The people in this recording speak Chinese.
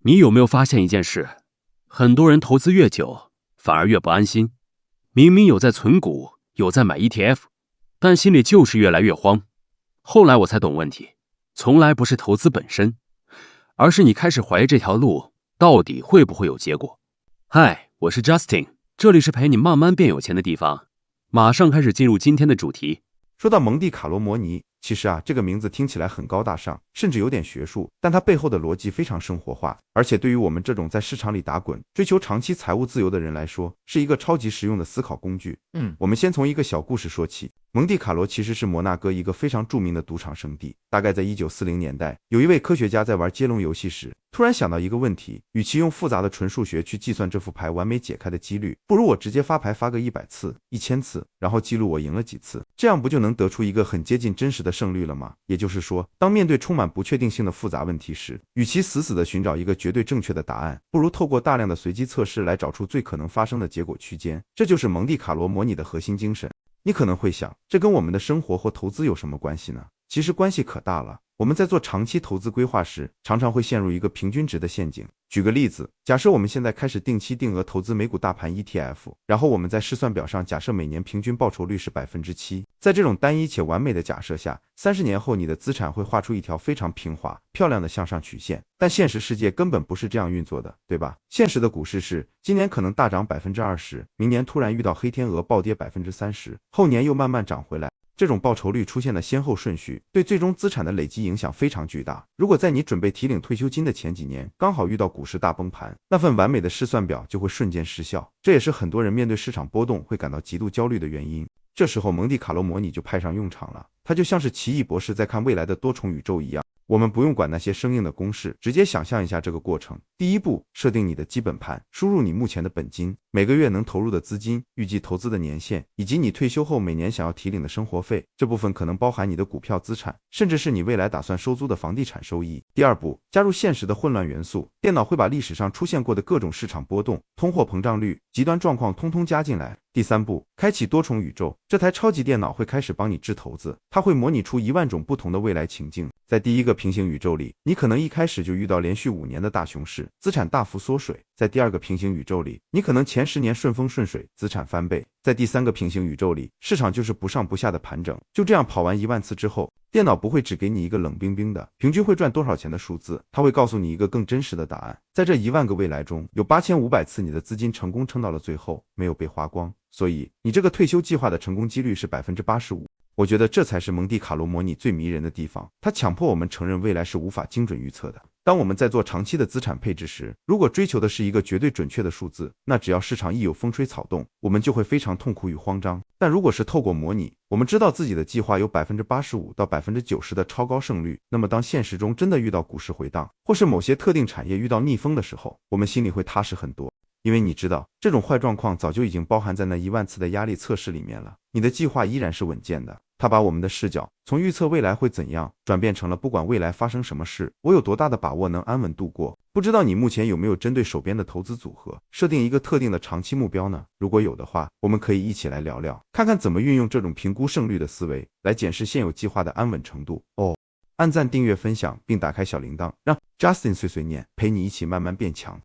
你有没有发现一件事？很多人投资越久，反而越不安心。明明有在存股，有在买 ETF， 但心里就是越来越慌。后来我才懂问题，从来不是投资本身，而是你开始怀疑这条路到底会不会有结果。嗨，我是 Justin， 这里是陪你慢慢变有钱的地方。马上开始进入今天的主题。说到蒙地卡罗模拟，其实这个名字听起来很高大上，甚至有点学术，但它背后的逻辑非常生活化，而且对于我们这种在市场里打滚、追求长期财务自由的人来说，是一个超级实用的思考工具。我们先从一个小故事说起。蒙地卡罗其实是摩纳哥一个非常著名的赌场圣地。大概在1940年代，有一位科学家在玩接龙游戏时，突然想到一个问题：与其用复杂的纯数学去计算这副牌完美解开的几率，不如我直接发牌发个100次、1000次，然后记录我赢了几次，这样不就能得出一个很接近真实的胜率了吗？也就是说，当面对充满不确定性的复杂问题时，与其死死地寻找一个绝对正确的答案，不如透过大量的随机测试来找出最可能发生的结果区间。这就是蒙地卡罗模拟的核心精神。你可能会想，这跟我们的生活或投资有什么关系呢？其实关系可大了。我们在做长期投资规划时，常常会陷入一个平均值的陷阱。举个例子，假设我们现在开始定期定额投资美股大盘 ETF， 然后我们在试算表上假设每年平均报酬率是 7%。在这种单一且完美的假设下，30年后你的资产会画出一条非常平滑、漂亮的向上曲线。但现实世界根本不是这样运作的，对吧？现实的股市是，今年可能大涨 20%， 明年突然遇到黑天鹅暴跌 30%， 后年又慢慢涨回来。这种报酬率出现的先后顺序，对最终资产的累积影响非常巨大。如果在你准备提领退休金的前几年，刚好遇到股市大崩盘，那份完美的试算表就会瞬间失效。这也是很多人面对市场波动会感到极度焦虑的原因。这时候蒙地卡罗模拟就派上用场了，它就像是奇异博士在看未来的多重宇宙一样。我们不用管那些生硬的公式，直接想象一下这个过程。第一步，设定你的基本盘，输入你目前的本金，每个月能投入的资金，预计投资的年限，以及你退休后每年想要提领的生活费。这部分可能包含你的股票资产，甚至是你未来打算收租的房地产收益。第二步，加入现实的混乱元素，电脑会把历史上出现过的各种市场波动、通货膨胀率、极端状况通通加进来。第三步，开启多重宇宙，这台超级电脑会开始帮你制投资，它会模拟出10000种不同的未来情境。在第一个平行宇宙里，你可能一开始就遇到连续5年的大熊市，资产大幅缩水。在第二个平行宇宙里，你可能前10年顺风顺水，资产翻倍。在第三个平行宇宙里，市场就是不上不下的盘整。就这样跑完10000次之后，电脑不会只给你一个冷冰冰的平均会赚多少钱的数字，它会告诉你一个更真实的答案。在这10000个未来中，有8500次你的资金成功撑到了最后，没有被花光。所以你这个退休计划的成功几率是 85%。我觉得这才是蒙地卡罗模拟最迷人的地方，它强迫我们承认未来是无法精准预测的。当我们在做长期的资产配置时，如果追求的是一个绝对准确的数字，那只要市场一有风吹草动，我们就会非常痛苦与慌张。但如果是透过模拟，我们知道自己的计划有 85%到 90% 的超高胜率，那么当现实中真的遇到股市回荡，或是某些特定产业遇到逆风的时候，我们心里会踏实很多。因为你知道，这种坏状况早就已经包含在那10000次的压力测试里面了，你的计划依然是稳健的。它把我们的视角从预测未来会怎样，转变成了不管未来发生什么事，我有多大的把握能安稳度过。不知道你目前有没有针对手边的投资组合，设定一个特定的长期目标呢？如果有的话，我们可以一起来聊聊，看看怎么运用这种评估胜率的思维，来检视现有计划的安稳程度。按赞、订阅、分享，并打开小铃铛，让 Justin 碎碎念陪你一起慢慢变强。